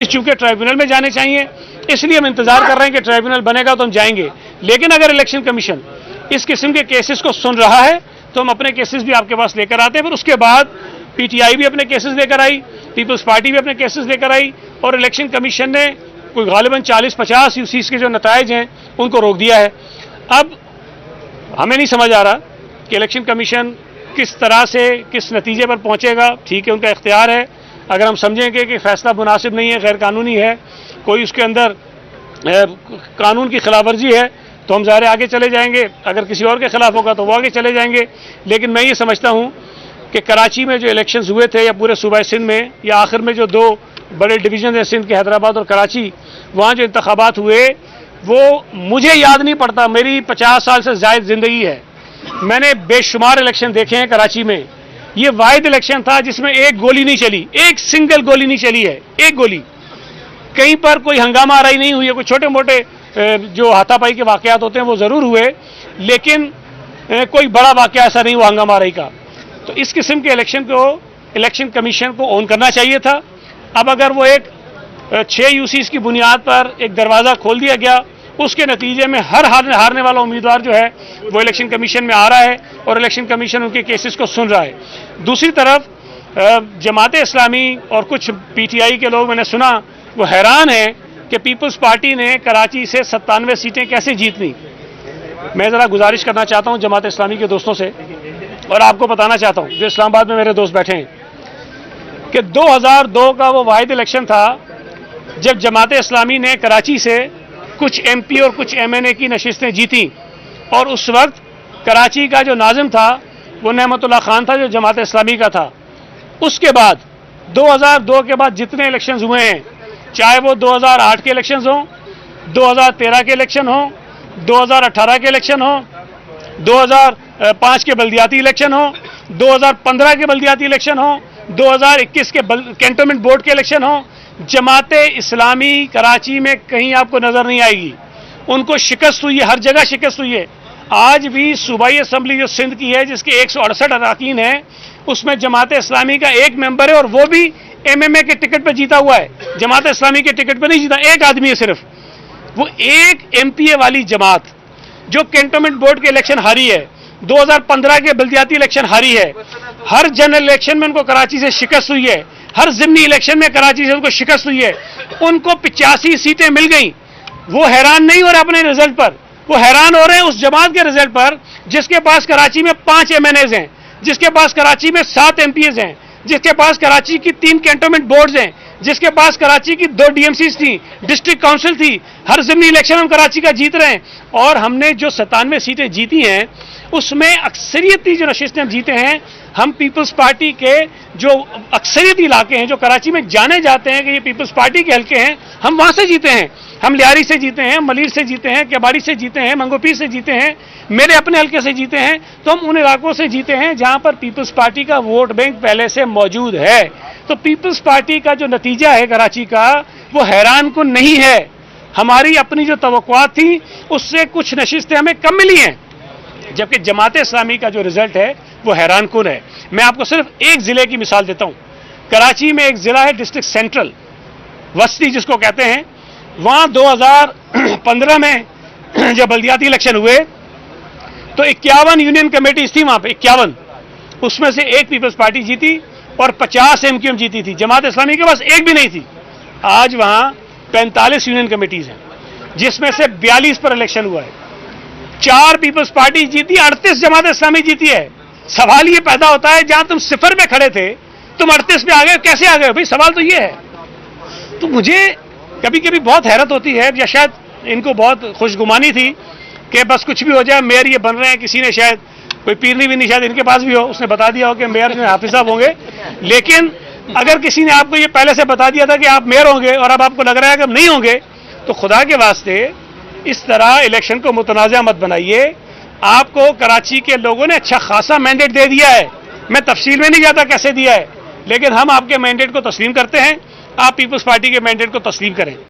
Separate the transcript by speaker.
Speaker 1: चूंकि ट्राइब्यूनल में जाने चाहिए, इसलिए हम इंतजार कर रहे हैं कि ट्राइब्यूनल बनेगा तो हम जाएंगे। लेकिन अगर इलेक्शन कमीशन इस किस्म के केसेस को सुन रहा है तो हम अपने केसेस भी आपके पास लेकर आते हैं। फिर उसके बाद पीटीआई भी अपने केसेस लेकर आई, पीपल्स पार्टी भी अपने केसेस लेकर आई, और इलेक्शन कमीशन ने कोई गालिबन 40-50 यूसीस के जो नताइज हैं उनको रोक दिया है। अब हमें नहीं समझ आ रहा कि इलेक्शन कमीशन किस तरह से किस नतीजे पर पहुंचेगा। ठीक है, उनका इख्तियार है। अगर हम समझेंगे कि फैसला मुनासिब नहीं है, गैर कानूनी है, कोई उसके अंदर कानून की खिलाफवर्जी है, तो हम ज़ाहिर आगे चले जाएंगे। अगर किसी और के खिलाफ होगा तो वो आगे चले जाएंगे। लेकिन मैं ये समझता हूँ कि कराची में जो इलेक्शंस हुए थे या पूरे सूबा सिंध में, या आखिर में जो 2 बड़े डिवीज़न है सिंध के, हैदराबाद और कराची, वहाँ जो इंतखाबात हुए वो मुझे याद नहीं पड़ता। मेरी 50 साल से ज़ायद ज़िंदगी है, मैंने बेशुमार इलेक्शन देखे हैं कराची में। ये वाहिद इलेक्शन था जिसमें एक गोली नहीं चली, एक सिंगल गोली नहीं चली है, एक गोली। कहीं पर कोई हंगामा आराई नहीं हुई है। कोई छोटे मोटे जो हाथापाई के वाकयात होते हैं वो ज़रूर हुए, लेकिन कोई बड़ा वाकया ऐसा नहीं हुआ हंगामा आराई का। तो इस किस्म के इलेक्शन को इलेक्शन कमीशन को ऑन करना चाहिए था। अब अगर वो एक 6 यूसीस की बुनियाद पर एक दरवाज़ा खोल दिया गया, उसके नतीजे में हर हारने वाला उम्मीदवार जो है वो इलेक्शन कमीशन में आ रहा है और इलेक्शन कमीशन उनके केसेस को सुन रहा है। दूसरी तरफ जमात इस्लामी और कुछ पीटीआई के लोग, मैंने सुना, वो हैरान है कि पीपल्स पार्टी ने कराची से 97 सीटें कैसे जीत ली। मैं ज़रा गुजारिश करना चाहता हूँ जमात इस्लामी के दोस्तों से, और आपको बताना चाहता हूँ जो इस्लामाबाद में मेरे दोस्त बैठे हैं, कि 2002 का वो वाहिद इलेक्शन था जब जमात इस्लामी ने कराची से कुछ एमपी और कुछ एमएनए की नशिस्तें जीती, और उस वक्त कराची का जो नाज़िम था वो नेमतुल्लाह खान था जो जमात इस्लामी का था। उसके बाद 2002 के बाद जितने इलेक्शंस हुए हैं, चाहे वो 2008 के इलेक्शंस हों, 2013 के इलेक्शन हों, 2018 के इलेक्शन हों, 2005 के बल्दियाती इलेक्शन हों, 2015 के बल्दियाती इलेक्शन हों, 2021 के कैंटोनमेंट बोर्ड के इलेक्शन हों, जमात इस्लामी कराची में कहीं आपको नजर नहीं आएगी। उनको शिकस्त हुई है, हर जगह शिकस्त हुई है। आज भी सूबाई असम्बली जो सिंध की है, जिसके 168 अरकान हैं, उसमें जमात इस्लामी का एक मेंबर है, और वो भी एमएमए के टिकट पर जीता हुआ है। जमात इस्लामी के टिकट पर नहीं जीता, एक आदमी है सिर्फ। वो एक एमपीए वाली जमात जो कैंटोनमेंट बोर्ड के इलेक्शन हारी है, 2015 के बल्दियाती इलेक्शन हारी है, हर जनरल इलेक्शन में उनको कराची से शिकस्त हुई है, हर ज़िमनी इलेक्शन में कराची से उनको शिकस्त हुई है, उनको 85 सीटें मिल गई। वो हैरान नहीं हो रहे अपने रिजल्ट पर, वो हैरान हो रहे हैं उस जमात के रिजल्ट पर जिसके पास कराची में 5 एमएनएज हैं, जिसके पास कराची में 7 एमपीएज हैं, जिसके पास कराची की 3 कैंटोनमेंट बोर्ड्स हैं, जिसके पास कराची की 2 डीएमसीज थी, डिस्ट्रिक्ट काउंसिल थी। हर ज़िमनी इलेक्शन हम कराची का जीत रहे हैं, और हमने जो 97 सीटें जीती हैं उसमें अक्सरियती जो नशिस्तें हम जीते हैं, हम पीपल्स पार्टी के जो अक्सरियती इलाके हैं जो कराची में जाने जाते हैं कि ये पीपल्स पार्टी के हल्के हैं, हम वहाँ से जीते हैं। हम लियारी से जीते हैं, मलिर से जीते हैं, केबाड़ी से जीते हैं, मंगोपीर से जीते हैं, मेरे अपने हल्के से जीते हैं। तो हम उन इलाकों से जीते हैं जहाँ पर पीपल्स पार्टी का वोट बैंक पहले से मौजूद है। तो पीपल्स पार्टी का जो नतीजा है कराची का, वो हैरान कुन नहीं है। हमारी अपनी जो तवक्कुआत थी उससे कुछ नशिस्तें हमें कम मिली हैं, जबकि जमात इस्लामी का जो रिजल्ट है वो हैरान कुन है। मैं आपको सिर्फ एक ज़िले की मिसाल देता हूँ। कराची में एक ज़िला है डिस्ट्रिक्ट सेंट्रल, वस्ती जिसको कहते हैं। वहाँ 2015 में जब बल्दियाती इलेक्शन हुए तो 51 यूनियन कमेटीज थी वहाँ पे, 51, उसमें से एक पीपल्स पार्टी जीती और 50 एमक्यूएम जीती थी। जमात इस्लामी के पास एक भी नहीं थी। आज वहाँ 45 यूनियन कमेटीज हैं, जिसमें से 42 पर इलेक्शन हुआ है। 4 पीपल्स पार्टी जीती, 38 जमात इस्लामी जीती है। सवाल ये पैदा होता है, जहां तुम 0 पे खड़े थे तुम 38 पे आ गए, कैसे आ गए भाई? सवाल तो ये है। तो मुझे कभी कभी बहुत हैरत होती है, या शायद इनको बहुत खुशगुमानी थी कि बस कुछ भी हो जाए, मेयर ये बन रहे हैं। किसी ने शायद कोई पीरनी भी नहीं, शायद इनके पास भी हो, उसने बता दिया हो कि मेयर जो हाफिज साहब होंगे। लेकिन अगर किसी ने आपको ये पहले से बता दिया था कि आप मेयर होंगे और अब आपको लग रहा है कि अब नहीं होंगे, तो खुदा के वास्ते इस तरह इलेक्शन को मुतनाज़ा मत बनाइए। आपको कराची के लोगों ने अच्छा खासा मैंडेट दे दिया है। मैं तफसील में नहीं जाता कैसे दिया है, लेकिन हम आपके मैंडेट को तस्लीम करते हैं। आप पीपल्स पार्टी के मैंडेट को तस्लीम करें।